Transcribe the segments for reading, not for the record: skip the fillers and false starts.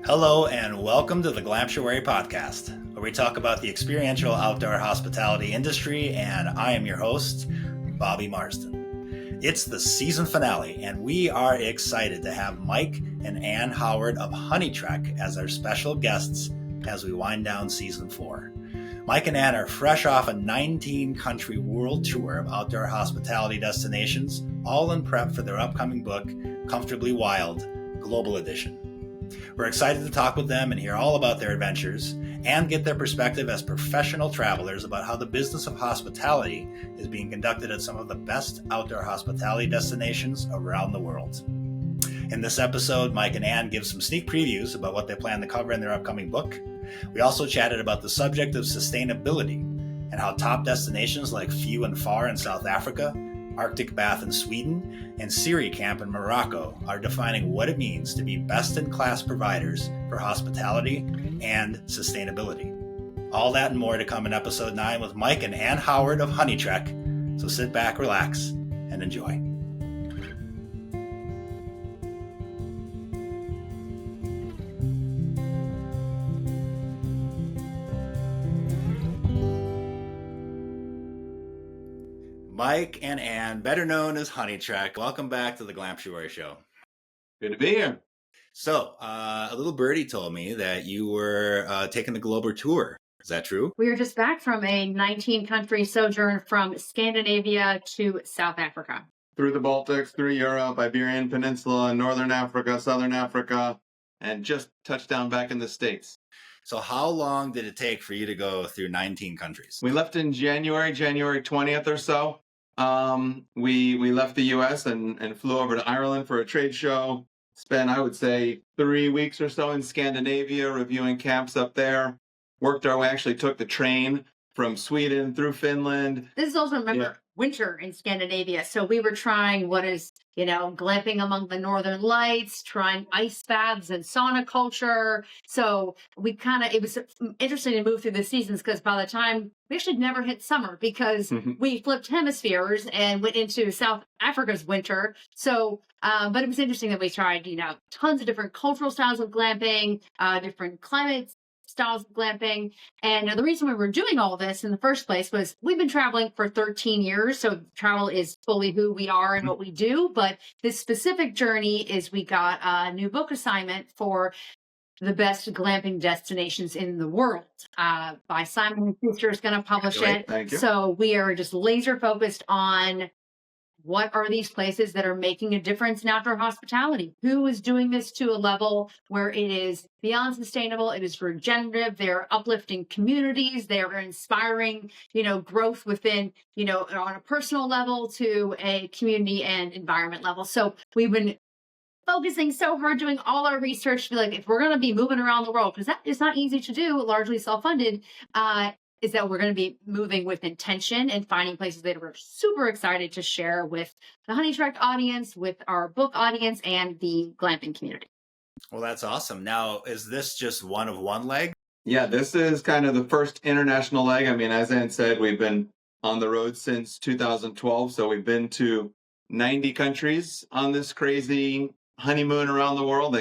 Hello and welcome to the Glamptuary podcast, where we talk about the experiential outdoor hospitality industry, and I am your host, Bobby Marsden. It's the season finale, and we are excited to have Mike and Ann Howard of HONYTREK as our special guests as we wind down season 4. Mike and Ann are fresh off a 19-country world tour of outdoor hospitality destinations, all in prep for their upcoming book, Comfortably Wild, Global Edition. We're excited to talk with them and hear all about their adventures and get their perspective as professional travelers about how the business of hospitality is being conducted at some of the best outdoor hospitality destinations around the world. In this episode, Mike and Ann give some sneak previews about what they plan to cover in their upcoming book. We also chatted about the subject of sustainability and how top destinations like Few and Far in South Africa, Arctic Bath in Sweden, and Tiziri Camp in Morocco are defining what it means to be best-in-class providers for hospitality and sustainability. All that and more to come in episode 9 with Mike and Ann Howard of HONYTREK. So sit back, relax, and enjoy. Mike and Ann, better known as HONYTREK, welcome back to the Glamptuary Show. Good to be here. So, a little birdie told me that you were taking the global tour. Is that true? We were just back from a 19-country sojourn from Scandinavia to South Africa. Through the Baltics, through Europe, Iberian Peninsula, Northern Africa, Southern Africa, and just touched down back in the States. So how long did it take for you to go through 19 countries? We left in January 20th or so. We left the U.S. and flew over to Ireland for a trade show. Spent, I would say, 3 weeks or so in Scandinavia, reviewing camps up there. Worked our way, actually took the train from Sweden through Finland. This is also, remember, winter in Scandinavia. So we were trying what is, glamping among the northern lights, trying ice baths and sauna culture. So it was interesting to move through the seasons because by the time we actually never hit summer because we flipped hemispheres and went into South Africa's winter. So, but it was interesting that we tried, tons of different cultural styles of glamping, different climates, styles of glamping. And the reason we were doing all this in the first place was we've been traveling for 13 years. So travel is fully who we are and what we do. But this specific journey is we got a new book assignment for the best glamping destinations in the world by Simon & Schuster is going to publish it. Thank you. So we are just laser focused on what are these places that are making a difference in outdoor hospitality? Who is doing this to a level where it is beyond sustainable? It is regenerative. They're uplifting communities. They are inspiring, growth within, on a personal level to a community and environment level. So we've been focusing so hard, doing all our research to be like, if we're going to be moving around the world, because that is not easy to do, largely self-funded, is that we're going to be moving with intention and finding places that we're super excited to share with the HONYTREK audience, with our book audience, and the glamping community. Well, that's awesome. Now, is this just one of one leg? Yeah, this is kind of the first international leg. I mean, as Ann said, we've been on the road since 2012. So we've been to 90 countries on this crazy honeymoon around the world.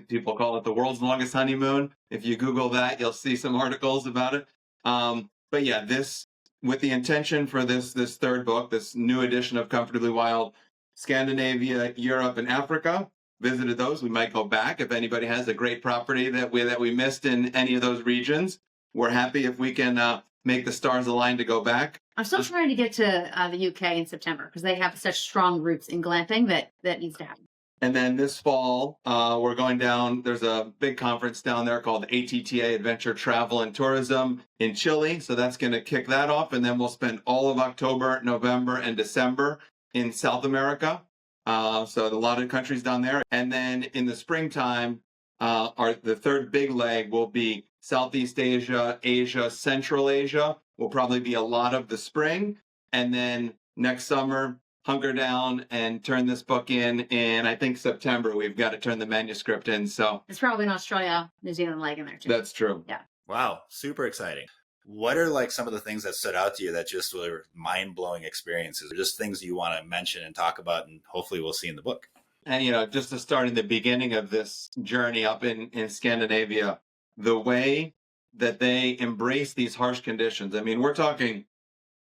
People call it the world's longest honeymoon. If you Google that, you'll see some articles about it. But yeah, this with the intention for this third book, this new edition of Comfortably Wild, Scandinavia, Europe, and Africa. Visited those. We might go back if anybody has a great property that we missed in any of those regions. We're happy if we can make the stars align to go back. I'm still trying to get to the UK in September because they have such strong roots in glamping that needs to happen. And then this fall, we're going down. There's a big conference down there called ATTA, Adventure Travel and Tourism in Chile. So that's going to kick that off. And then we'll spend all of October, November, and December in South America. So a lot of countries down there. And then in the springtime, the third big leg will be Southeast Asia, Asia, Central Asia. Will probably be a lot of the spring. And then next summer, hunker down and turn this book in I think September. We've got to turn the manuscript in. So it's probably an Australia, New Zealand leg in there too. That's true. Yeah. Wow. Super exciting. What are like some of the things that stood out to you that just were mind-blowing experiences or just things you want to mention and talk about and hopefully we'll see in the book? And, just to start in the beginning of this journey up in Scandinavia, the way that they embrace these harsh conditions. I mean, we're talking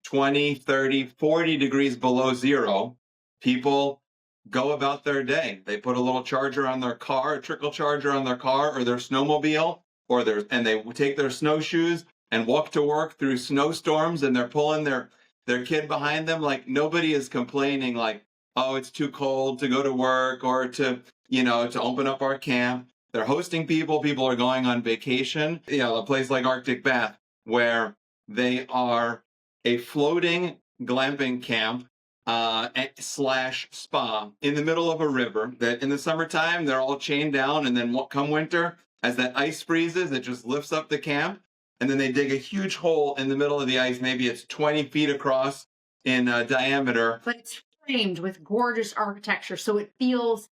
20, 30, 40 degrees below zero. People go about their day. They put a little charger on their car, a trickle charger on their car or their snowmobile, and they take their snowshoes and walk to work through snowstorms, and they're pulling their kid behind them. Like, nobody is complaining like, oh, it's too cold to go to work or to open up our camp. They're hosting people. People are going on vacation. A place like Arctic Bath, where they are a floating glamping camp slash spa in the middle of a river that in the summertime, they're all chained down. And then come winter, as that ice freezes, it just lifts up the camp. And then they dig a huge hole in the middle of the ice. Maybe it's 20 feet across in diameter. But it's framed with gorgeous architecture. So it feels,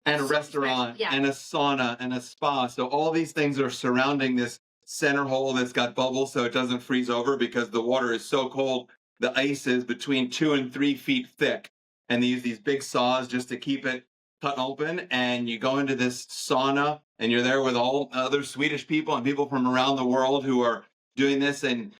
and a restaurant, and a sauna, and a spa. So all these things are surrounding this center hole that's got bubbles so it doesn't freeze over, because the water is so cold. The ice is between 2 and 3 feet thick. And they use these big saws just to keep it cut open. And you go into this sauna, and you're there with all other Swedish people and people from around the world who are doing this. And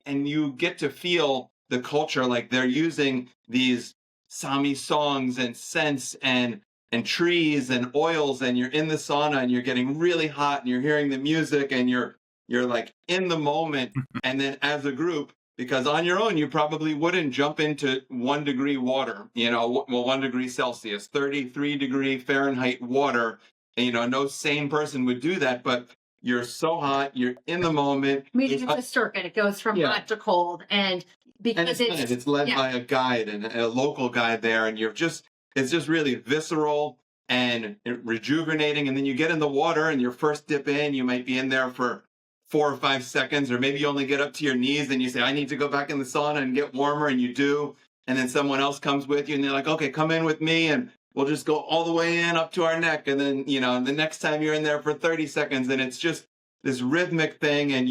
you get to feel the culture. Like, they're using these Sami songs and scents and trees and oils, and you're in the sauna and you're getting really hot and you're hearing the music and you're like in the moment. And then as a group, because on your own, you probably wouldn't jump into 1 degree water, 1 degree Celsius, 33 degree Fahrenheit water. And, no sane person would do that, but you're so hot, you're in the moment. It's a circuit. It goes from hot to cold. And because it's led by a guide and a local guide there. And it's just really visceral and rejuvenating. And then you get in the water, and your first dip in, you might be in there for 4 or 5 seconds, or maybe you only get up to your knees and you say, I need to go back in the sauna and get warmer. And you do. And then someone else comes with you and they're like, okay, come in with me and we'll just go all the way in up to our neck. And then, the next time you're in there for 30 seconds, and it's just this rhythmic thing. And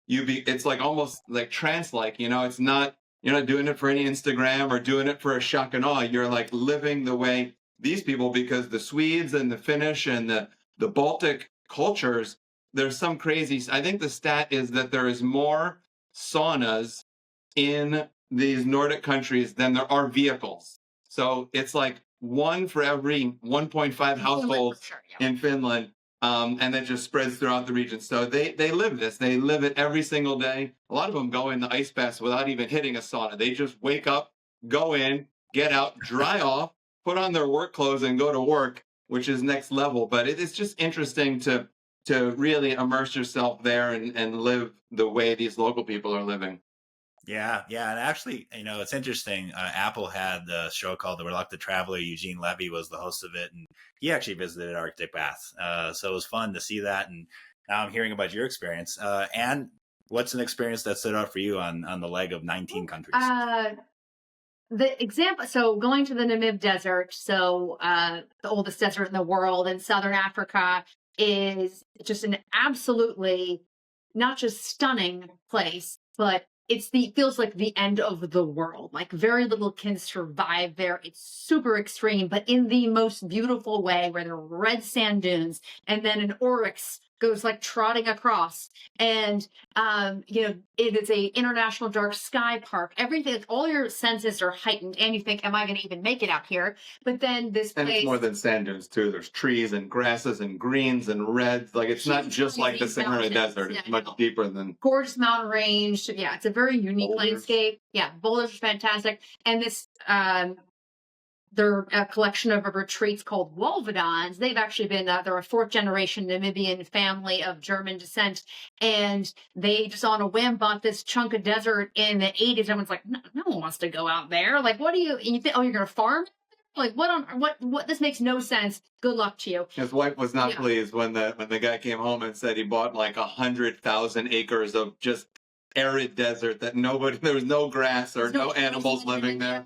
it's like almost like trance-like, it's not, you're not doing it for any Instagram or doing it for a shock and awe. You're like living the way these people, because the Swedes and the Finnish and the Baltic cultures, there's some crazy, I think the stat is that there is more saunas in these Nordic countries than there are vehicles. So it's like 1 for every 1.5 households in Finland. And that just spreads throughout the region. So they live this. They live it every single day. A lot of them go in the ice baths without even hitting a sauna. They just wake up, go in, get out, dry off, put on their work clothes, and go to work, which is next level. But it's just interesting to really immerse yourself there and live the way these local people are living. Yeah. And actually, it's interesting. Apple had the show called The Reluctant Traveler. Eugene Levy was the host of it, and he actually visited Arctic Bath. So it was fun to see that. And now I'm hearing about your experience. And what's an experience that stood out for you on the leg of 19 countries? The example, so going to the Namib Desert, so the oldest desert in the world in Southern Africa, is just an absolutely not just stunning place, but feels like the end of the world. Like, very little can survive there. It's super extreme, but in the most beautiful way, where there are red sand dunes, and then an oryx goes like trotting across. And, it is a international dark sky park. Everything, all your senses are heightened, and you think, am I going to even make it out here? But then this place... And it's more than sand dunes, too. There's trees and grasses and greens and reds. Like, it's not just like the Sahara Desert. It's much deeper than... Gorgeous mountain range. Yeah, it's a very unique landscape. Yeah, boulders are fantastic. And this... they're a collection of retreats called Wolwedans. They've actually been, they're a 4th generation Namibian family of German descent. And they just on a whim bought this chunk of desert in the 80s. Everyone's like, no one wants to go out there. Like, what do you think, you're going to farm? Like, what, this makes no sense. Good luck to you. His wife was not pleased when the guy came home and said he bought like 100,000 acres of just arid desert that there was no grass or no animals living there.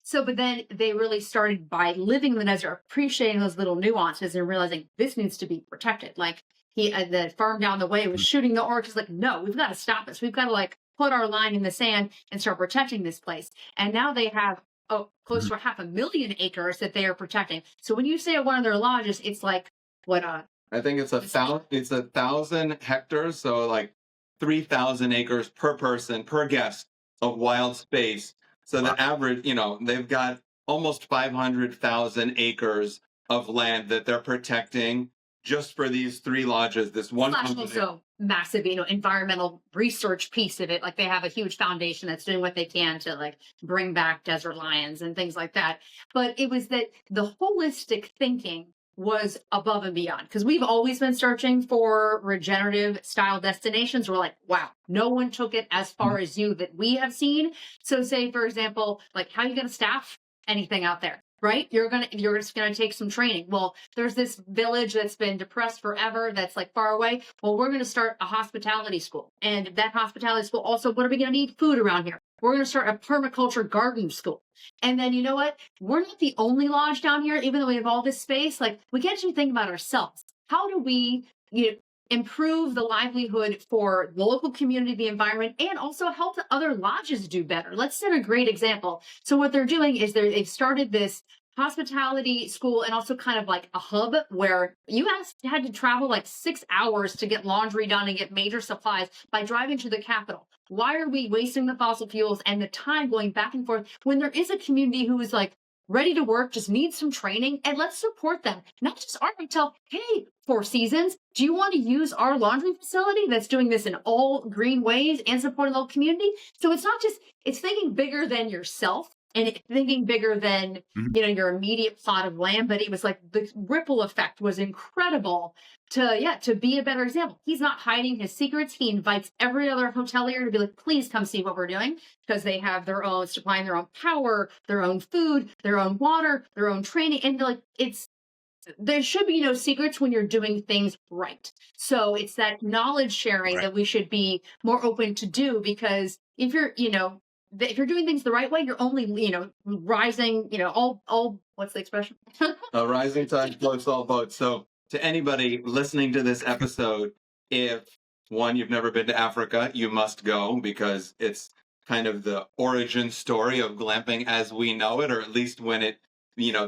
So, but then they really started by living in the desert, appreciating those little nuances and realizing this needs to be protected. Like, the farm down the way was shooting the oryx. Like, no, we've got to stop this. We've got to put our line in the sand and start protecting this place. And now they have close to 500,000 acres that they are protecting. So when you say at one of their lodges, it's like what I think it's 1,000 hectares, so like 3,000 acres per person per guest of wild space. So Wow. the average, they've got almost 500,000 acres of land that they're protecting just for these three lodges. This one slash company. also massive, environmental research piece of it. Like they have a huge foundation that's doing what they can to like bring back desert lions and things like that. But it was that the holistic thinking was above and beyond because we've always been searching for regenerative style destinations. We're like, wow, no one took it as far as you that we have seen. So say, for example, like how are you going to staff anything out there? Right? You're just gonna take some training. Well, there's this village that's been depressed forever that's like far away. Well, we're gonna start a hospitality school. And that hospitality school also, what are we gonna need? Food around here. We're gonna start a permaculture garden school. And then you know what? We're not the only lodge down here, even though we have all this space. Like we can't just think about ourselves. How do we improve the livelihood for the local community, the environment, and also help the other lodges do better? Let's set a great example. So what they're doing is they've started this hospitality school and also kind of like a hub where you had to travel like 6 hours to get laundry done and get major supplies by driving to the capital. Why are we wasting the fossil fuels and the time going back and forth when there is a community who is like ready to work, just needs some training, and let's support them. Not just our hotel. Hey, Four Seasons, do you want to use our laundry facility that's doing this in all green ways and supporting the local community? So it's not just, it's thinking bigger than yourself and thinking bigger than, your immediate plot of land. But it was like the ripple effect was incredible to be a better example. He's not hiding his secrets. He invites every other hotelier to be like, please come see what we're doing, because they have their own, supplying their own power, their own food, their own water, their own training. And like, there should be no secrets when you're doing things right. So it's that knowledge sharing that we should be more open to do, because if you're, if you're doing things the right way, you're only, rising, all, what's the expression? A rising tide floats all boats. So to anybody listening to this episode, if you've never been to Africa, you must go, because it's kind of the origin story of glamping as we know it, or at least when it,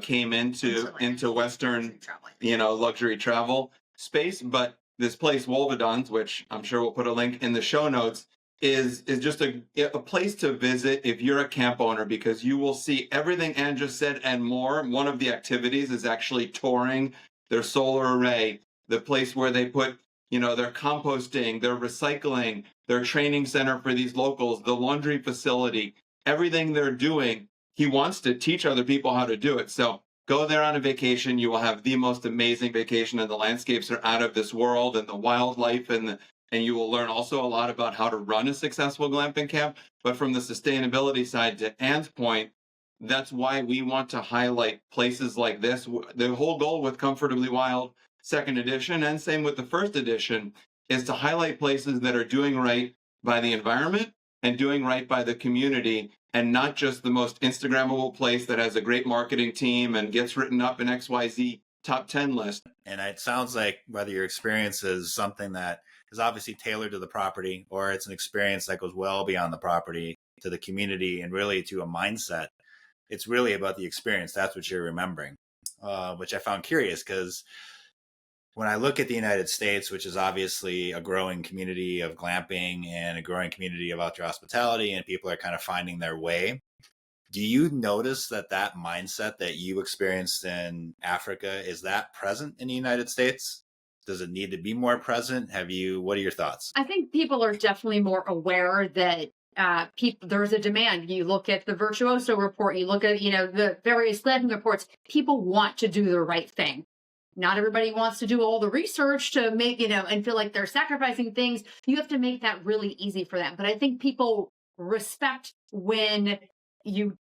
came into Western, luxury travel space. But this place, Wolwedans, which I'm sure we'll put a link in the show notes, is just a place to visit if you're a camp owner, because you will see everything Anne just said and more. One of the activities is actually touring their solar array, the place where they put, their composting, their recycling, their training center for these locals, the laundry facility, everything they're doing. He wants to teach other people how to do it. So go there on a vacation. You will have the most amazing vacation, and the landscapes are out of this world, and the wildlife, and you will learn also a lot about how to run a successful glamping camp. But from the sustainability side, to Anne's point, that's why we want to highlight places like this. The whole goal with Comfortably Wild second edition, and same with the first edition, is to highlight places that are doing right by the environment and doing right by the community, and not just the most Instagrammable place that has a great marketing team and gets written up in XYZ top 10 list. And it sounds like whether your experience is something that is obviously tailored to the property, or it's an experience that goes well beyond the property to the community and really to a mindset, it's really about the experience. That's what you're remembering, which I found curious, because when I look at the United States, which is obviously a growing community of glamping and a growing community of outdoor hospitality, and people are kind of finding their way, do you notice that mindset that you experienced in Africa, is that present in the United States? Does it need to be more present? What are your thoughts? I think people are definitely more aware that there's a demand. You look at the Virtuoso report, you look at, the various glamping reports, people want to do the right thing. Not everybody wants to do all the research to make, and feel like they're sacrificing things. You have to make that really easy for them. But I think people respect when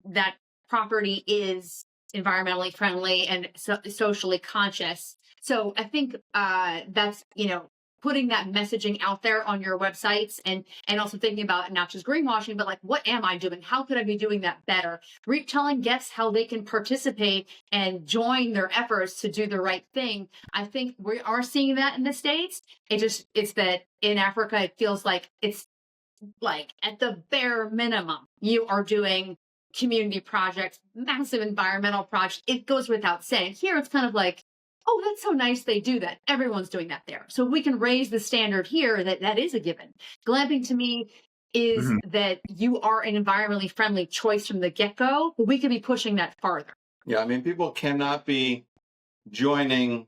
that property is environmentally friendly and socially conscious. So I think that's, putting that messaging out there on your websites, and also thinking about not just greenwashing, but like, what am I doing? How could I be doing that better? Telling guests how they can participate and join their efforts to do the right thing. I think we are seeing that in the States. It's that in Africa, it feels like it's like at the bare minimum, you are doing community projects, massive environmental projects. It goes without saying. Here, it's kind of like, oh, that's so nice they do that. Everyone's doing that there. So we can raise the standard here that is a given. Glamping to me is that you are an environmentally friendly choice from the get-go, but we could be pushing that farther. Yeah, I mean, people cannot be joining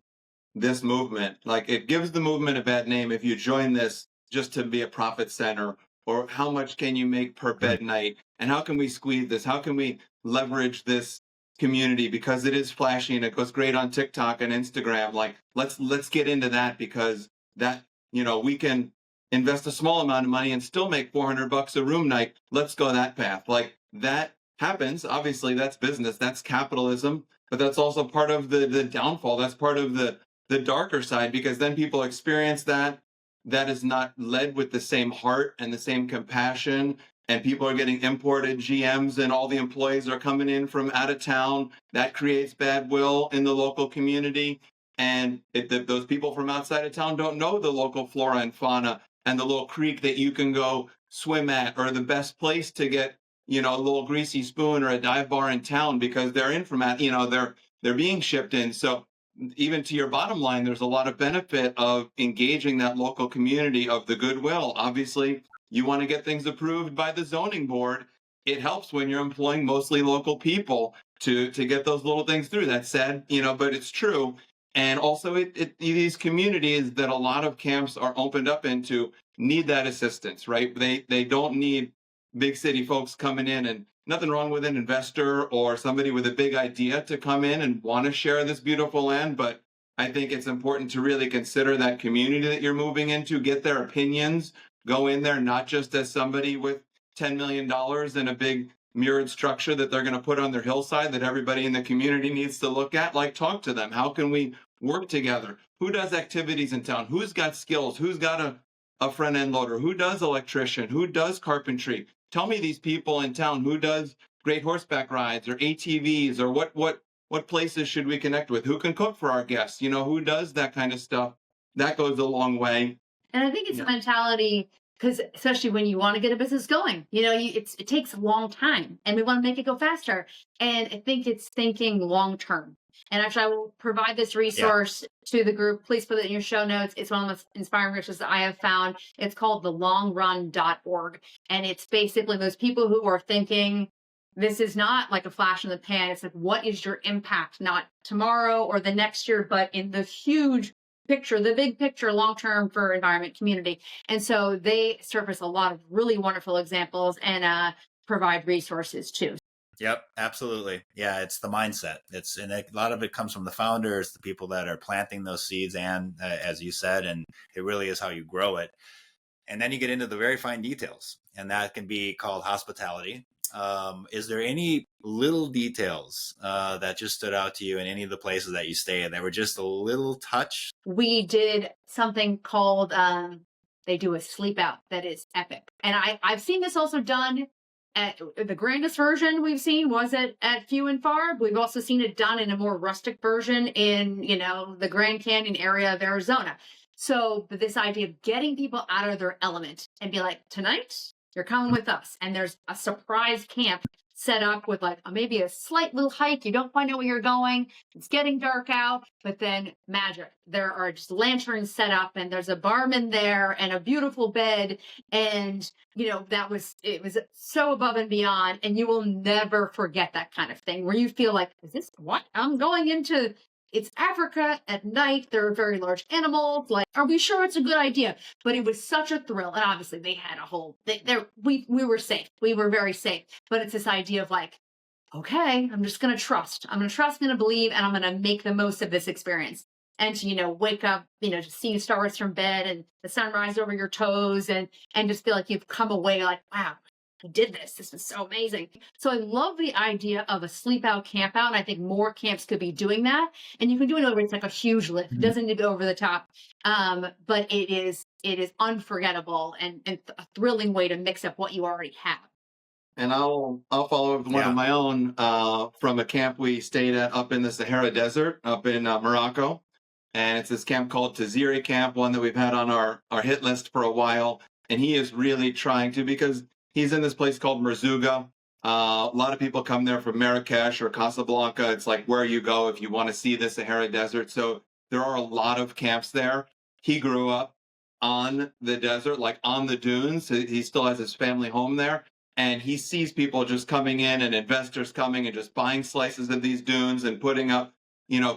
this movement. Like, it gives the movement a bad name if you join this just to be a profit center, or how much can you make per bed night, and how can we squeeze this? How can we leverage this community because it is flashy and it goes great on TikTok and Instagram? Like, let's get into that, because that, we can invest a small amount of money and still make $400 a room night. Let's go that path. Like, that happens. Obviously, that's business, that's capitalism, but that's also part of the downfall. That's part of the darker side, because then people experience that is not led with the same heart and the same compassion, and people are getting imported GMs and all the employees are coming in from out of town. That creates bad will in the local community, and those people from outside of town don't know the local flora and fauna and the little creek that you can go swim at, or the best place to get a little greasy spoon or a dive bar in town, because they're in from they're being shipped in. So even to your bottom line, there's a lot of benefit of engaging that local community, of the goodwill. Obviously, you want to get things approved by the zoning board. It helps when you're employing mostly local people to get those little things through. That's sad, but it's true. And also, these communities that a lot of camps are opened up into need that assistance, right? They don't need big city folks coming in, and nothing wrong with an investor or somebody with a big idea to come in and want to share this beautiful land. But I think it's important to really consider that community that you're moving into, get their opinions, go in there not just as somebody with $10 million and a big mirrored structure that they're going to put on their hillside that everybody in the community needs to look at. Like, talk to them. How can we work together? Who does activities in town? Who's got skills? Who's got a front end loader? Who does electrician? Who does carpentry? Tell me these people in town. Who does great horseback rides or ATVs, or what places should we connect with? Who can cook for our guests? Who does that kind of stuff? That goes a long way. And I think it's a mentality, because especially when you want to get a business going, it takes a long time, and we want to make it go faster. And I think it's thinking long term. And actually, I will provide this resource to the group. Please put it in your show notes. It's one of the most inspiring resources I have found. It's called thelongrun.org. And it's basically those people who are thinking, this is not like a flash in the pan. It's like, what is your impact? Not tomorrow or the next year, but in the huge picture, the big picture, long-term for environment community. And so they surface a lot of really wonderful examples and provide resources too. Yep, absolutely. Yeah, it's the mindset. And a lot of it comes from the founders, the people that are planting those seeds, and as you said, and it really is how you grow it. And then you get into the very fine details, and that can be called hospitality. Is there any little details that just stood out to you in any of the places that you stay in that were just a little touch? We did something called, they do a sleep out that is epic. And I've seen this also done. The grandest version we've seen was at Few and Far. But we've also seen it done in a more rustic version in, the Grand Canyon area of Arizona. So this idea of getting people out of their element and be like, tonight, you're coming with us. And there's a surprise camp set up with maybe a slight little hike. You don't quite know where you're going. It's getting dark out, but then magic. There are just lanterns set up, and there's a barman there and a beautiful bed. And, it was so above and beyond. And you will never forget that kind of thing where you feel like, is this what I'm going into? It's Africa at night. There are very large animals. Like, are we sure it's a good idea? But it was such a thrill. And obviously they had we were safe. We were very safe. But it's this idea of okay, I'm just going to trust. I'm going to trust, I'm going to believe, and I'm going to make the most of this experience. And to, wake up, to see stars from bed and the sunrise over your toes and just feel like you've come away like, wow, I did this. This was so amazing. So I love the idea of a sleep out, camp out. And I think more camps could be doing that. And you can do it over, it's like a huge lift. It doesn't need to be over the top. But it is unforgettable and a thrilling way to mix up what you already have. And I'll follow up with one of my own from a camp we stayed at up in the Sahara Desert up in Morocco. And it's this camp called Tiziri Camp, one that we've had on our hit list for a while. And he is really trying to, because he's in this place called Merzouga. A lot of people come there from Marrakesh or Casablanca. It's like where you go if you want to see the Sahara Desert. So there are a lot of camps there. He grew up on the desert, like on the dunes. He still has his family home there. And he sees people just coming in and investors coming and just buying slices of these dunes and putting up,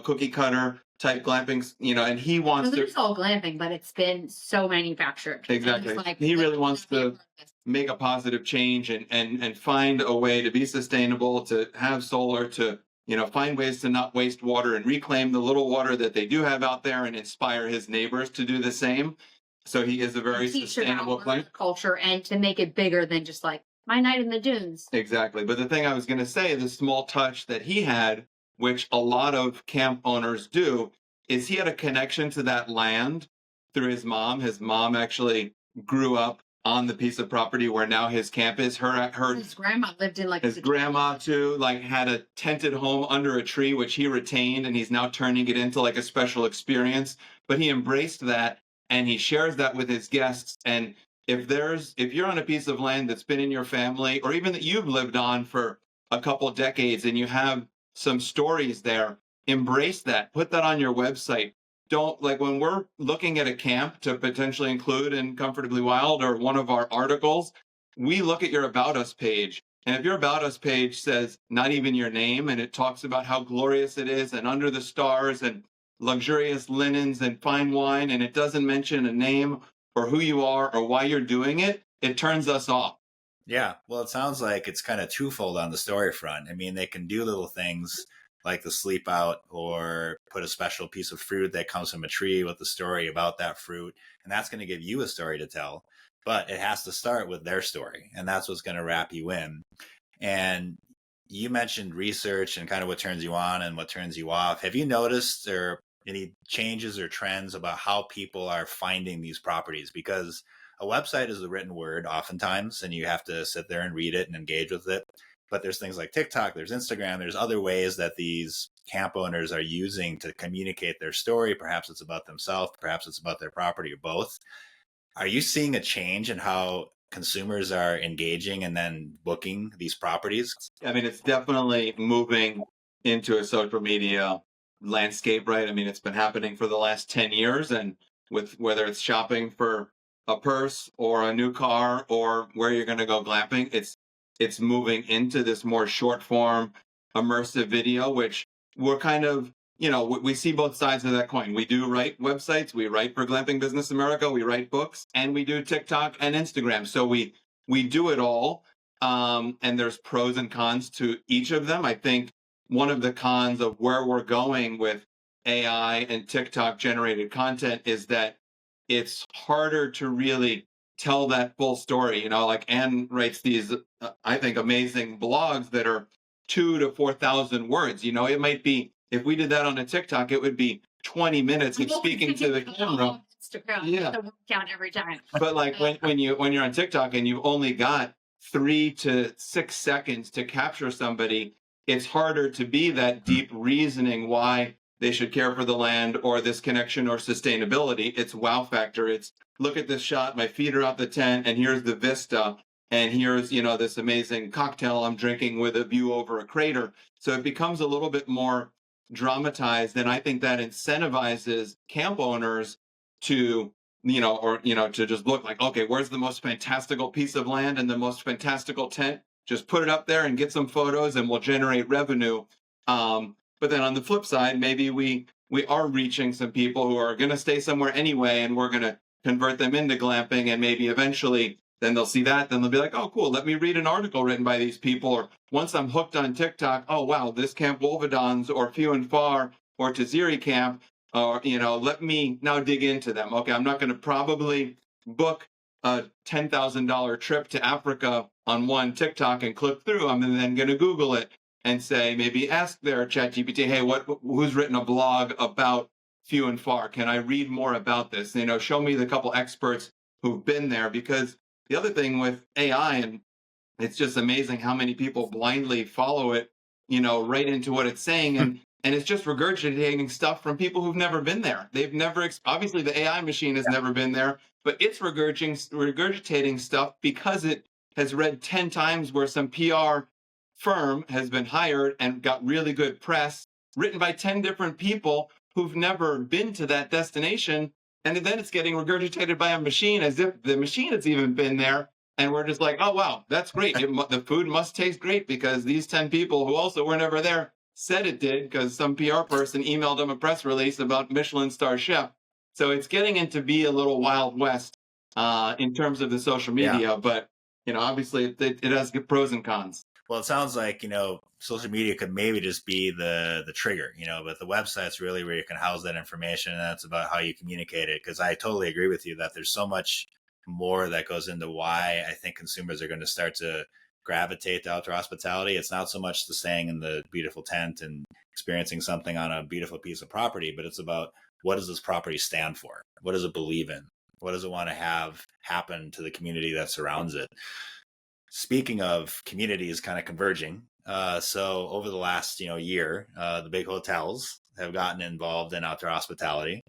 cookie cutter type glamping, and he wants It's all glamping, but it's been so manufactured. Exactly. He really wants to make a positive change and find a way to be sustainable, to have solar, to, find ways to not waste water and reclaim the little water that they do have out there and inspire his neighbors to do the same. So he is a very sustainable plant culture, and to make it bigger than just like my night in the dunes. Exactly. But the thing I was going to say, the small touch that he had, which a lot of camp owners do, is he had a connection to that land through his mom. His mom actually grew up on the piece of property where now his camp is. His grandma lived in his grandma too, had a tented home under a tree, which he retained, and he's now turning it into like a special experience. But he embraced that and he shares that with his guests. And if you're on a piece of land that's been in your family, or even that you've lived on for a couple decades and you have some stories there, embrace that, put that on your website. Don't, when we're looking at a camp to potentially include in Comfortably Wild or one of our articles, we look at your About Us page. And if your About Us page says not even your name, and it talks about how glorious it is and under the stars and luxurious linens and fine wine, and it doesn't mention a name or who you are or why you're doing it, it turns us off. Yeah, well, it sounds like it's kind of twofold on the story front. I mean, they can do little things like the sleep out or put a special piece of fruit that comes from a tree with a story about that fruit. And that's going to give you a story to tell. But it has to start with their story. And that's what's going to wrap you in. And you mentioned research and kind of what turns you on and what turns you off. Have you noticed any changes or trends about how people are finding these properties? Because a website is a written word oftentimes, and you have to sit there and read it and engage with it. But there's things like TikTok, there's Instagram, there's other ways that these camp owners are using to communicate their story. Perhaps it's about themselves, perhaps it's about their property, or both. Are you seeing a change in how consumers are engaging and then booking these properties? I mean, it's definitely moving into a social media landscape, right? I mean, it's been happening for the last 10 years, and with whether it's shopping for a purse or a new car or where you're going to go glamping, it's moving into this more short form immersive video, which we're kind of, we see both sides of that coin. We do write websites, we write for Glamping Business America, we write books, and we do TikTok and Instagram. So we do it all. And there's pros and cons to each of them. I think one of the cons of where we're going with AI and TikTok generated content is that it's harder to really tell that full story. Anne writes these, I think, amazing blogs that are 2,000 to 4,000 words. It might be, if we did that on a TikTok, it would be 20 minutes of speaking to the camera. Yeah. The word count every time. But when you're on TikTok and you've only got 3 to 6 seconds to capture somebody, it's harder to be that deep reasoning why they should care for the land or this connection or sustainability. It's wow factor. It's, look at this shot, my feet are out the tent, and here's the vista, and here's, this amazing cocktail I'm drinking with a view over a crater. So it becomes a little bit more dramatized, and I think that incentivizes camp owners to, to just look like, okay, where's the most fantastical piece of land and the most fantastical tent? Just put it up there and get some photos, and we'll generate revenue. But then on the flip side, maybe we are reaching some people who are going to stay somewhere anyway, and we're going to convert them into glamping, and maybe eventually then they'll see that, then they'll be like, oh, cool, let me read an article written by these people. Or once I'm hooked on TikTok, oh, wow, this Camp Wolwedans or Few and Far or Tiziri Camp, or, let me now dig into them. Okay, I'm not going to probably book a $10,000 trip to Africa on one TikTok and click through. I'm then going to Google it and say, maybe ask their ChatGPT, hey, who's written a blog about Few and Far? Can I read more about this? Show me the couple experts who've been there. Because the other thing with AI, and it's just amazing how many people blindly follow it, right into what it's saying. And it's just regurgitating stuff from people who've never been there. They've never, obviously the AI machine has never been there, but it's regurgitating stuff because it has read 10 times where some PR firm has been hired and got really good press, written by 10 different people who've never been to that destination. And then it's getting regurgitated by a machine as if the machine has even been there. And we're just like, oh, wow, that's great. The food must taste great because these 10 people who also were never there said it did because some PR person emailed them a press release about Michelin star chef. So it's getting into be a little Wild West in terms of the social media. But, obviously it has pros and cons. Well, it sounds like, social media could maybe just be the trigger, but the website's really where you can house that information. And that's about how you communicate it. Because I totally agree with you that there's so much more that goes into why I think consumers are going to start to gravitate to outdoor hospitality. It's not so much the staying in the beautiful tent and experiencing something on a beautiful piece of property, but it's about what does this property stand for? What does it believe in? What does it want to have happen to the community that surrounds it? Speaking of communities kind of converging, so over the last year, the big hotels have gotten involved in outdoor hospitality.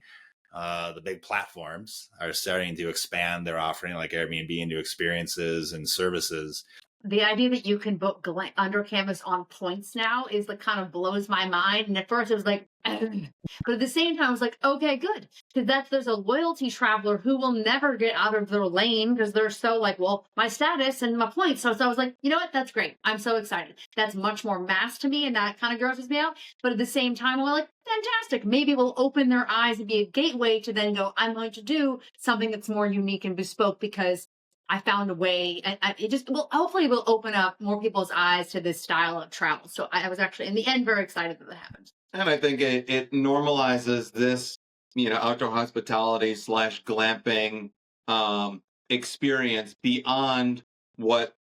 The big platforms are starting to expand their offering, like Airbnb, into experiences and services. The idea that you can book under canvas on points now is like kind of blows my mind. And at first it was like, but at the same time, I was like, okay, good. Because there's a loyalty traveler who will never get out of their lane because they're so like, well, my status and my points. So I was like, you know what? That's great. I'm so excited. That's much more mass to me. And that kind of grosses me out. But at the same time, I'm like, fantastic. Maybe we'll open their eyes and be a gateway to then go, I'm going to do something that's more unique and bespoke because I found a way, and it just will hopefully will open up more people's eyes to this style of travel. So I was actually, in the end, very excited that happened. And I think it normalizes this, outdoor hospitality / glamping experience beyond what,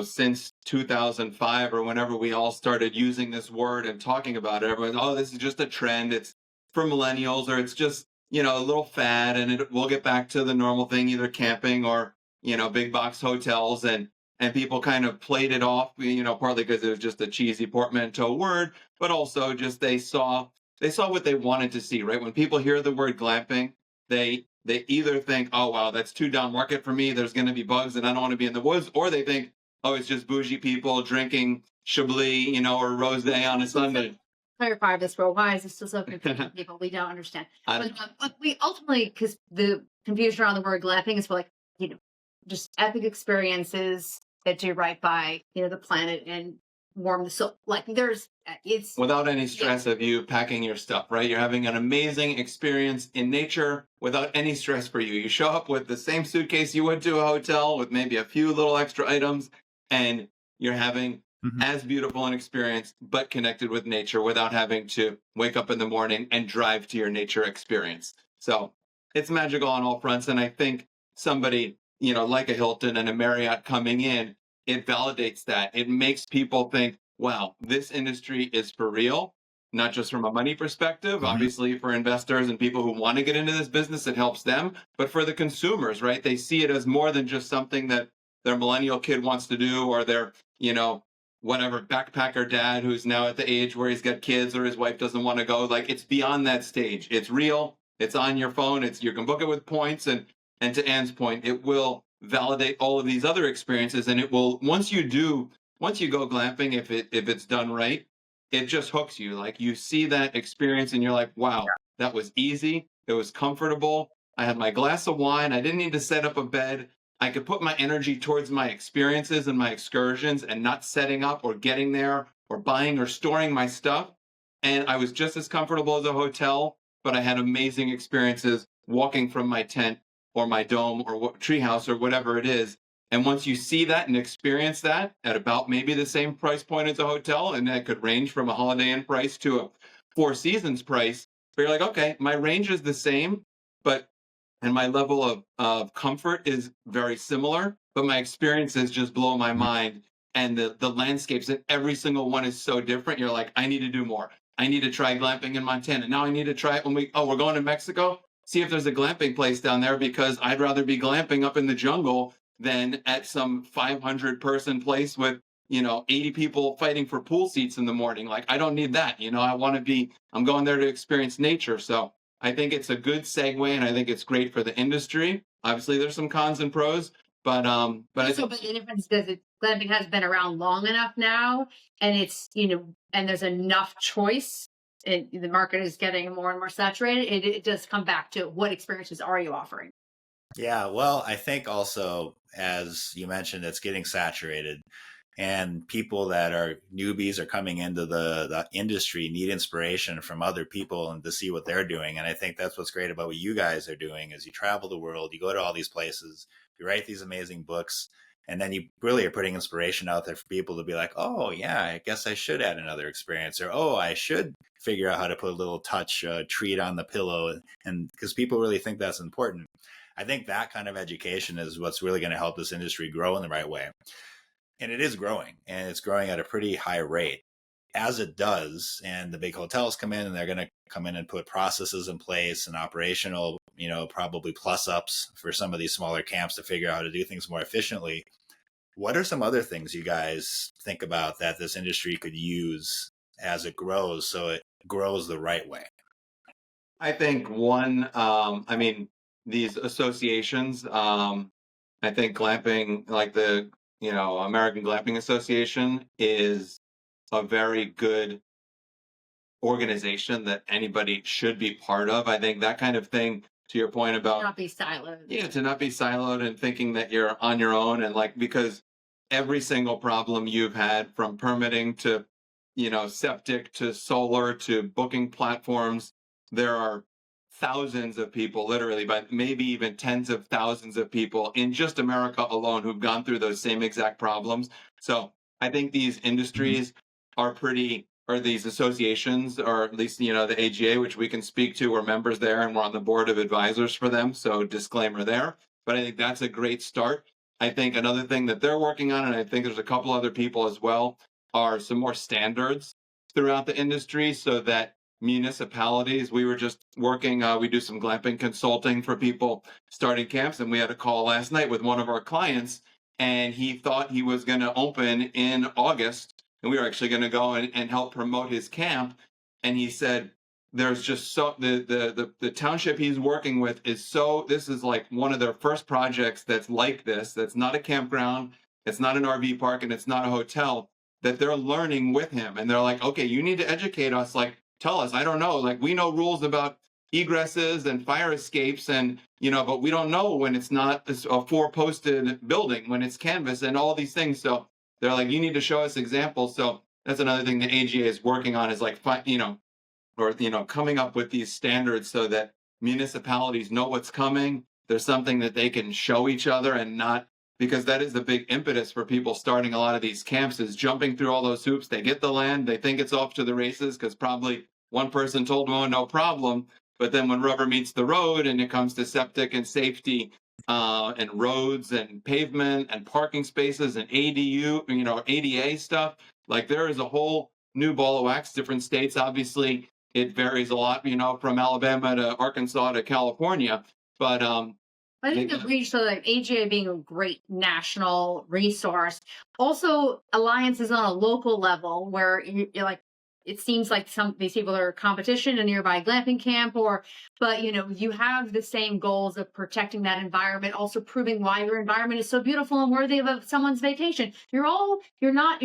since 2005 or whenever we all started using this word and talking about it. Everyone's, oh, this is just a trend. It's for millennials, or it's just, a little fad, and we'll get back to the normal thing, either camping or big box hotels, and people kind of played it off, partly because it was just a cheesy portmanteau word, but also just they saw what they wanted to see, right? When people hear the word glamping, they either think, oh, wow, that's too down market for me. There's going to be bugs and I don't want to be in the woods. Or they think, oh, it's just bougie people drinking Chablis, or rosé on a Sunday. Clarify this, bro. Why is this still so confusing? People, we don't understand. But we ultimately, because the confusion around the word glamping is for like, just epic experiences that do right by, the planet and warm the soul. Like it's without any stress of you packing your stuff, right? You're having an amazing experience in nature without any stress for you. You show up with the same suitcase you would to a hotel with maybe a few little extra items, and you're having as beautiful an experience, but connected with nature without having to wake up in the morning and drive to your nature experience. So it's magical on all fronts. And I think somebody, like a Hilton and a Marriott coming in, it validates that. It makes people think, wow, this industry is for real, not just from a money perspective, obviously for investors and people who want to get into this business, it helps them, but for the consumers, right? They see it as more than just something that their millennial kid wants to do, or their, whatever backpacker dad who's now at the age where he's got kids or his wife doesn't want to go. Like, it's beyond that stage. It's real. It's on your phone. You can book it with points, and to Anne's point, it will validate all of these other experiences. And it will, once you go glamping, if it's done right, it just hooks you. Like, you see that experience and you're like, wow, that was easy. It was comfortable. I had my glass of wine. I didn't need to set up a bed. I could put my energy towards my experiences and my excursions and not setting up or getting there or buying or storing my stuff. And I was just as comfortable as a hotel, but I had amazing experiences walking from my tent or my dome or treehouse or whatever it is. And once you see that and experience that at about maybe the same price point as a hotel, and that could range from a Holiday Inn price to a Four Seasons price, but you're like, okay, my range is the same, and my level of comfort is very similar, but my experiences just blow my mind. And the landscapes, and every single one is so different. You're like, I need to do more. I need to try glamping in Montana. Now I need to try it when we're going to Mexico. See if there's a glamping place down there, because I'd rather be glamping up in the jungle than at some 500 person place with, 80 people fighting for pool seats in the morning. Like, I don't need that. I'm going there to experience nature. So I think it's a good segue, and I think it's great for the industry. Obviously there's some cons and pros, But Also, but the difference is that glamping has been around long enough now, and it's, and there's enough choice. The market is getting more and more saturated. It does come back to what experiences are you offering? Yeah, well, I think also, as you mentioned, it's getting saturated, and people that are newbies are coming into the industry need inspiration from other people and to see what they're doing. And I think that's what's great about what you guys are doing is you travel the world, you go to all these places, you write these amazing books, and then you really are putting inspiration out there for people to be like, oh, yeah, I guess I should add another experience, or oh, I should figure out how to put a little touch treat on the pillow. And because people really think that's important. I think that kind of education is what's really going to help this industry grow in the right way. And it is growing, and it's growing at a pretty high rate. As it does, and the big hotels come in, and they're going to come in and put processes in place and operational, probably plus ups for some of these smaller camps to figure out how to do things more efficiently. What are some other things you guys think about that this industry could use as it grows so it grows the right way? I think these associations, I think glamping, like the, American Glamping Association is a very good organization that anybody should be part of. I think that kind of thing, to your point about Not be siloed. yeah, to not be siloed and thinking that you're on your own, and because every single problem you've had, from permitting to, septic to solar to booking platforms, there are thousands of people, literally, but maybe even tens of thousands of people in just America alone who've gone through those same exact problems. So I think these industries are or these associations, or at least, the AGA, which we can speak to, we're members there and we're on the board of advisors for them. So disclaimer there. But I think that's a great start. I think another thing that they're working on, and I think there's a couple other people as well, are some more standards throughout the industry so that municipalities, we were just working, we do some glamping consulting for people starting camps, and we had a call last night with one of our clients, and he thought he was going to open in August, and we were actually going to go and help promote his camp. And he said, there's just the township he's working with this is like one of their first projects that's like this, that's not a campground, it's not an RV park, and it's not a hotel, that they're learning with him. And they're like, okay, you need to educate us, tell us, I don't know, we know rules about egresses and fire escapes, and but we don't know when it's not a 4-posted building, when it's canvas and all these things. So they're like, you need to show us examples. So that's another thing the AGA is working on, is coming up with these standards so that municipalities know what's coming. There's something that they can show each other, and not, because that is the big impetus for people starting a lot of these camps, is jumping through all those hoops. They get the land, they think it's off to the races because probably one person told them, oh, no problem. But then when rubber meets the road and it comes to septic and safety and roads and pavement and parking spaces and ADA stuff, there is a whole new ball of wax. Different states, obviously, it varies a lot, from Alabama to Arkansas to California. But I think the AGA being a great national resource, also alliances on a local level where you're like, it seems like some these people are competition, a nearby glamping camp, but you have the same goals of protecting that environment, also proving why your environment is so beautiful and worthy of someone's vacation. You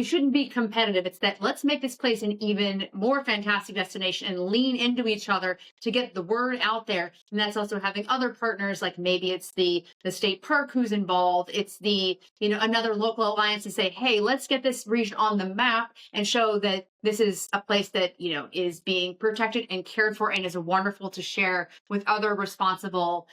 shouldn't be competitive. It's that let's make this place an even more fantastic destination and lean into each other to get the word out there. And that's also having other partners, like maybe it's the state park who's involved. It's the, another local alliance to say, hey, let's get this region on the map and show that this is a place that, is being protected and cared for and is wonderful to share with other responsible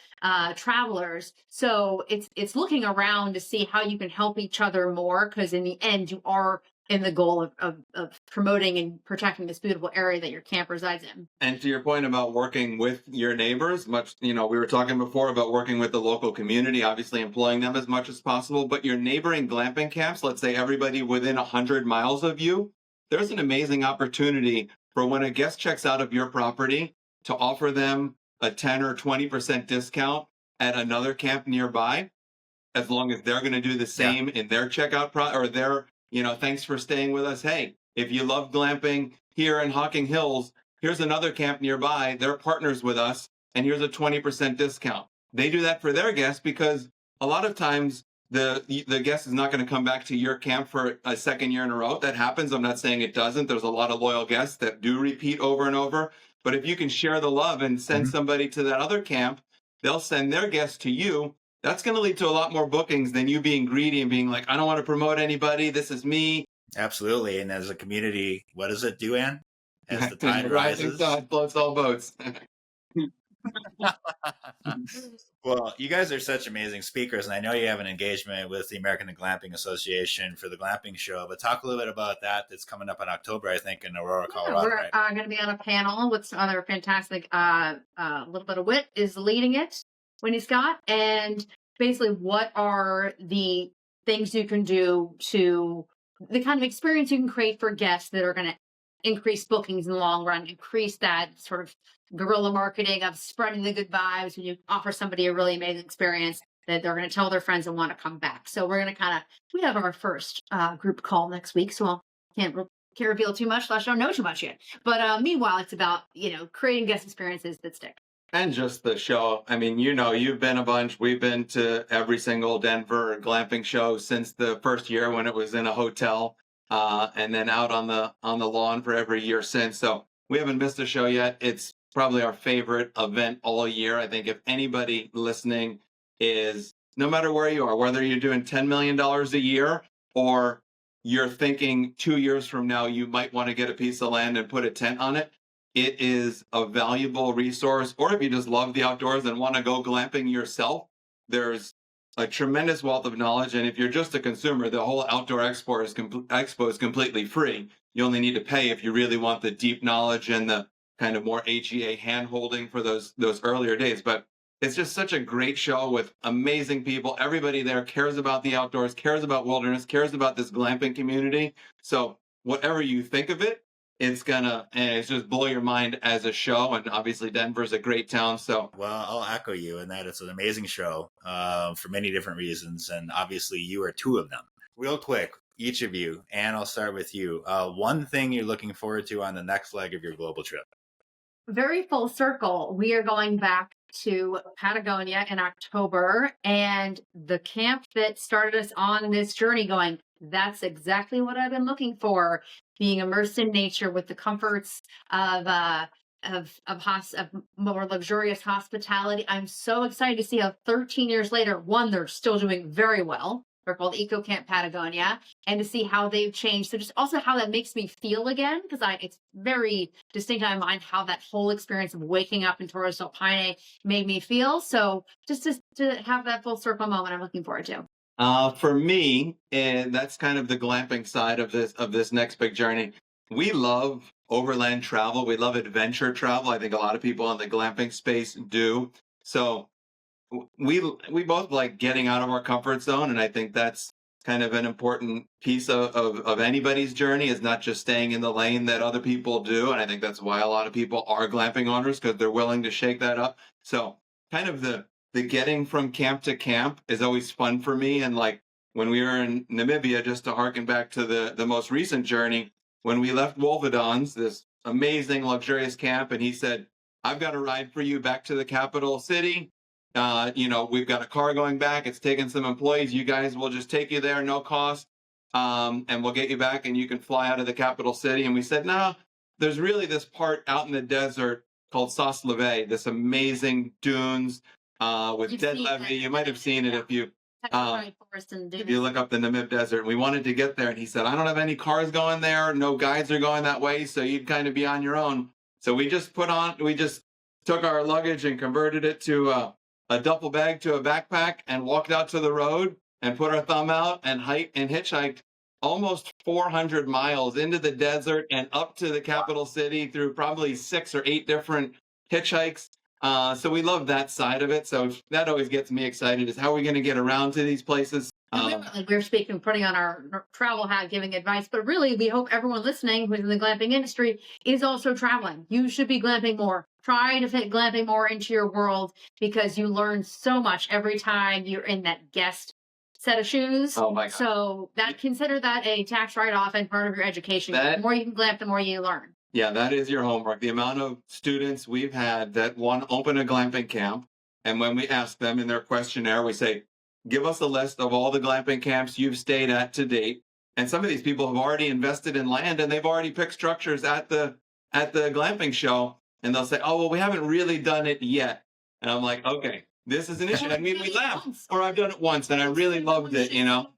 travelers. So it's looking around to see how you can help each other more, because in the end, you are in the goal of promoting and protecting this beautiful area that your camp resides in. And to your point about working with your neighbors, we were talking before about working with the local community, obviously employing them as much as possible, but your neighboring glamping camps, let's say everybody within 100 miles of you, there's an amazing opportunity for when a guest checks out of your property to offer them a 10 or 20% discount at another camp nearby, as long as they're going to do the same in their checkout or their, thanks for staying with us. Hey, if you love glamping here in Hocking Hills, here's another camp nearby. They're partners with us, and here's a 20% discount. They do that for their guests because a lot of times the guest is not going to come back to your camp for a second year in a row. That happens. I'm not saying it doesn't. There's a lot of loyal guests that do repeat over and over. But if you can share the love and send somebody to that other camp, they'll send their guests to you. That's going to lead to a lot more bookings than you being greedy and being like, I don't want to promote anybody. This is me. Absolutely. And as a community, what does it do, Ann? As the tide rises, tide floats all boats. Well, you guys are such amazing speakers, and I know you have an engagement with the American Glamping Association for the glamping show, but talk a little bit about that. That's coming up in October, I think, in Aurora, Colorado. We're going to be on a panel with some other fantastic, Little Bit of Wit is leading it, Winnie Scott, and basically what are the things you can do to, the kind of experience you can create for guests that are going to increase bookings in the long run, increase that sort of guerrilla marketing of spreading the good vibes when you offer somebody a really amazing experience that they're going to tell their friends and want to come back. So we're going to we have our first group call next week, so can't reveal too much, I don't know too much yet. But meanwhile, it's about, creating guest experiences that stick. And just the show. I mean, you've been a bunch. We've been to every single Denver glamping show since the first year when it was in a hotel, and then out on the lawn for every year since. So we haven't missed a show yet. It's probably our favorite event all year. I think if anybody listening is, no matter where you are, whether you're doing $10 million a year or you're thinking 2 years from now you might want to get a piece of land and put a tent on it, it is a valuable resource. Or if you just love the outdoors and want to go glamping yourself, there's a tremendous wealth of knowledge. And if you're just a consumer, the whole outdoor expo is completely free. You only need to pay if you really want the deep knowledge and the kind of more AGA hand-holding for those earlier days. But it's just such a great show with amazing people. Everybody there cares about the outdoors, cares about wilderness, cares about this glamping community. So whatever you think of it, it's just blow your mind as a show. And obviously Denver's a great town. So, well, I'll echo you in that it's an amazing show for many different reasons. And obviously you are two of them. Real quick, each of you, and I'll start with you. One thing you're looking forward to on the next leg of your global trip. Very full circle. We are going back to Patagonia in October, and the camp that started us on this journey going, that's exactly what I've been looking for, being immersed in nature with the comforts of more luxurious hospitality. I'm so excited to see how 13 years later, one, they're still doing very well. They're called Eco Camp Patagonia, and to see how they've changed. So just also how that makes me feel again, because it's very distinct in my mind how that whole experience of waking up in Torres del Paine made me feel. So just to have that full circle moment, I'm looking forward to. For me, and that's kind of the glamping side of this next big journey. We love overland travel. We love adventure travel. I think a lot of people in the glamping space do. So we both like getting out of our comfort zone, and I think that's kind of an important piece of anybody's journey, is not just staying in the lane that other people do. And I think that's why a lot of people are glamping owners, because they're willing to shake that up. So kind of the getting from camp to camp is always fun for me. And like when we were in Namibia, just to harken back to the most recent journey, when we left Wolwedans, this amazing luxurious camp, and he said, I've got a ride for you back to the capital city. We've got a car going back. It's taking some employees. You guys will just take you there, no cost. And we'll get you back and you can fly out of the capital city. And we said, no, there's really this part out in the desert called Soslaveh, this amazing dunes with dead levee. You might have seen it if you look up the Namib Desert. We wanted to get there. And he said, I don't have any cars going there. No guides are going that way. So you'd kind of be on your own. So we just took our luggage and converted it to a duffel bag to a backpack and walked out to the road and put our thumb out and hitchhiked almost 400 miles into the desert and up to the capital city through probably 6 or 8 different hitchhikes. So we love that side of it. So that always gets me excited, is how are we going to get around to these places? We're putting on our travel hat, giving advice, but really we hope everyone listening who's in the glamping industry is also traveling. You should be glamping more. Try to fit glamping more into your world, because you learn so much every time you're in that guest set of shoes. Oh my God. So consider that a tax write-off and part of your education. The more you can glamp, the more you learn. Yeah, that is your homework. The amount of students we've had that want to open a glamping camp, and when we ask them in their questionnaire, we say, give us a list of all the glamping camps you've stayed at to date. And some of these people have already invested in land and they've already picked structures at the glamping show. And they'll say, oh, well, we haven't really done it yet. And I'm like, okay, this is an issue. I mean, we laugh, or I've done it once and I really loved it, you know?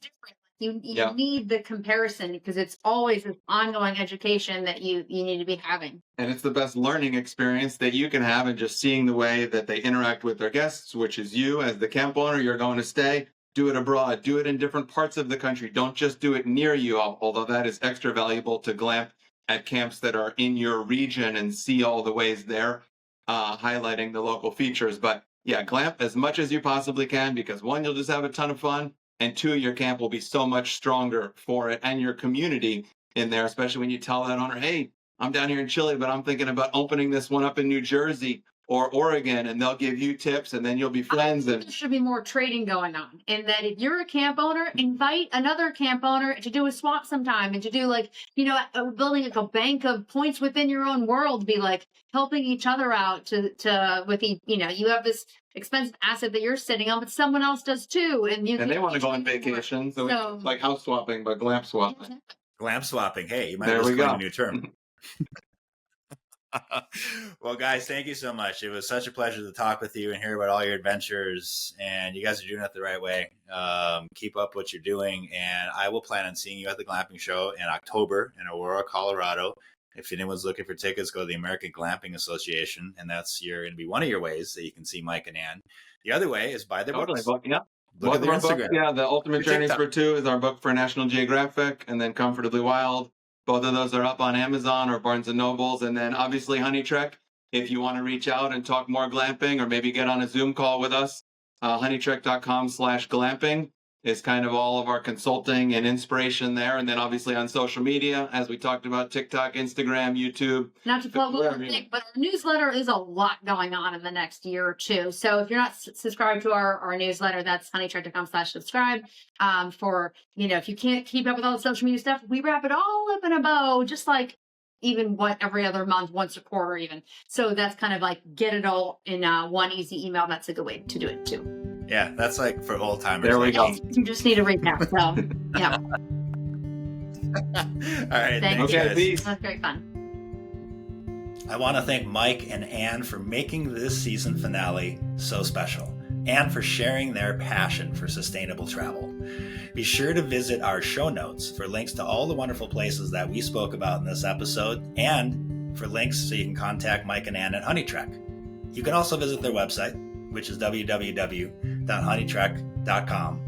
You need the comparison because it's always an ongoing education that you need to be having. And it's the best learning experience that you can have, and just seeing the way that they interact with their guests, which is you as the camp owner. You're going to stay, do it abroad, do it in different parts of the country. Don't just do it near you, although that is extra valuable to glamp at camps that are in your region and see all the ways they're highlighting the local features. But yeah, glamp as much as you possibly can, because one, you'll just have a ton of fun. And two, your camp will be so much stronger for it, and your community in there, especially when you tell that owner, hey, I'm down here in Chile, but I'm thinking about opening this one up in New Jersey or Oregon, and they'll give you tips, and then you'll be friends. And there should be more trading going on. And that if you're a camp owner, invite another camp owner to do a swap sometime, and to do like, building like a bank of points within your own world, be like helping each other out you have this expensive asset that you're sitting on, but someone else does too. And they want to go on vacation. So it's like house swapping, but glamp swapping. Glamp swapping. Hey, you might as well coin a new term. Well, guys, thank you so much. It was such a pleasure to talk with you and hear about all your adventures. And you guys are doing it the right way. Keep up what you're doing. And I will plan on seeing you at the glamping show in October in Aurora, Colorado. If anyone's looking for tickets, go to the American Glamping Association, and that's going to be one of your ways that you can see Mike and Ann. The other way is buy their books. Yeah. Look at their Instagram. The Ultimate Journeys for Two is our book for National Geographic, and then Comfortably Wild. Both of those are up on Amazon or Barnes & Nobles. And then obviously HONYTREK, if you want to reach out and talk more glamping or maybe get on a Zoom call with us, HONYTREK.com/glamping is kind of all of our consulting and inspiration there. And then obviously on social media, as we talked about, TikTok, Instagram, YouTube. Not to plug but our newsletter is a lot going on in the next year or two. So if you're not subscribed to our newsletter, that's HONYTREK.com/subscribe. If you can't keep up with all the social media stuff, we wrap it all up in a bow, just like even every other month, once a quarter even. So that's kind of like get it all in one easy email. That's a good way to do it too. Yeah, that's like for old timers. There we go. You just need a recap. So, yeah. All right. Thanks, guys. Peace. That's very fun. I want to thank Mike and Ann for making this season finale so special, and for sharing their passion for sustainable travel. Be sure to visit our show notes for links to all the wonderful places that we spoke about in this episode, and for links so you can contact Mike and Ann at HONYTREK. You can also visit their website, which is www.honytrek.com.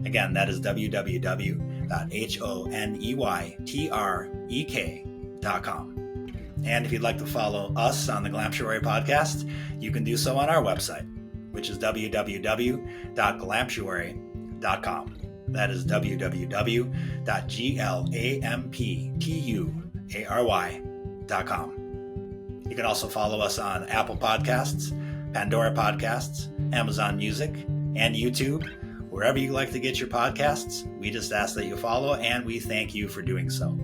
Again, that is www.honytrek.com. And if you'd like to follow us on the Glamptuary podcast, you can do so on our website, which is www.glamptuary.com. That is www.glamptuary.com. You can also follow us on Apple Podcasts, Pandora Podcasts, Amazon Music, and YouTube. Wherever you like to get your podcasts, we just ask that you follow, and we thank you for doing so.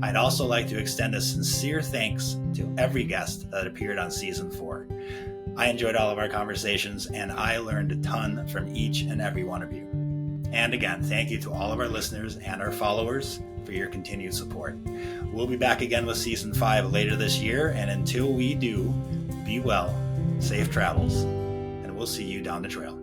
I'd also like to extend a sincere thanks to every guest that appeared on Season 4. I enjoyed all of our conversations, and I learned a ton from each and every one of you. And again, thank you to all of our listeners and our followers for your continued support. We'll be back again with Season 5 later this year, and until we do, be well, safe travels, and we'll see you down the trail.